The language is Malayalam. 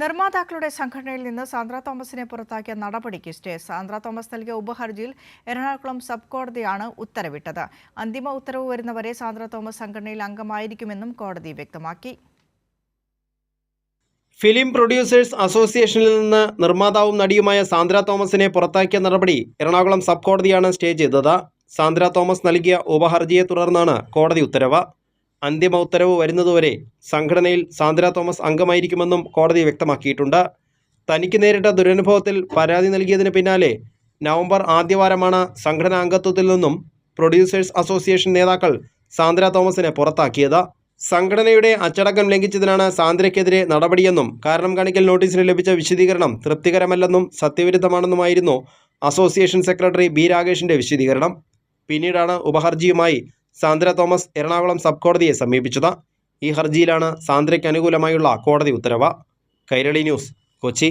നിർമ്മാതാക്കളുടെ സംഘടനയിൽ നിന്ന് സാന്ദ്ര തോമസിനെ പുറത്താക്കിയ നടപടിക്ക് സ്റ്റേ. സാന്ദ്ര തോമസ് നൽകിയ ഉപഹർജിയിൽ എറണാകുളം സബ് കോടതിയാണ് ഉത്തരവിട്ടത്. അന്തിമ ഉത്തരവ് വരുന്നവരെ സാന്ദ്ര തോമസ് സംഘടനയിൽ അംഗമായിരിക്കുമെന്നും കോടതി വ്യക്തമാക്കി. ഫിലിം പ്രൊഡ്യൂസേഴ്സ് അസോസിയേഷനിൽ നിന്ന് നിർമ്മാതാവും നടിയുമായ സാന്ദ്ര തോമസിനെ പുറത്താക്കിയ നടപടി എറണാകുളം സബ് കോടതിയാണ് സ്റ്റേ ചെയ്തത്. സാന്ദ്ര തോമസ് നൽകിയ ഉപഹർജിയെ തുടർന്നാണ് കോടതി ഉത്തരവ്. അന്തിമ ഉത്തരവ് വരുന്നതുവരെ സംഘടനയിൽ സാന്ദ്ര തോമസ് അംഗമായിരിക്കുമെന്നും കോടതി വ്യക്തമാക്കിയിട്ടുണ്ട്. തനിക്ക് നേരിട്ട ദുരനുഭവത്തിൽ പരാതി നൽകിയതിന് പിന്നാലെ നവംബർ ആദ്യവാരമാണ് സംഘടനാ അംഗത്വത്തിൽ നിന്നും പ്രൊഡ്യൂസേഴ്സ് അസോസിയേഷൻ നേതാക്കൾ സാന്ദ്ര തോമസിനെ പുറത്താക്കിയത്. സംഘടനയുടെ അച്ചടക്കം ലംഘിച്ചതിനാണ് സാന്ദ്രയ്ക്കെതിരെ നടപടിയെന്നും കാരണം കാണിക്കൽ നോട്ടീസിന് ലഭിച്ച വിശദീകരണം തൃപ്തികരമല്ലെന്നും സത്യവിരുദ്ധമാണെന്നുമായിരുന്നു അസോസിയേഷൻ സെക്രട്ടറി ബി രാഗേഷിന്റെ വിശദീകരണം. പിന്നീടാണ് ഉപഹർജിയുമായി സാന്ദ്ര തോമസ് എറണാകുളം സബ് കോടതിയെ സമീപിച്ചത്. ഈ ഹർജിയിലാണ് സാന്ദ്രയ്ക്ക് അനുകൂലമായുള്ള കോടതി ഉത്തരവ്. കൈരളി ന്യൂസ്, കൊച്ചി.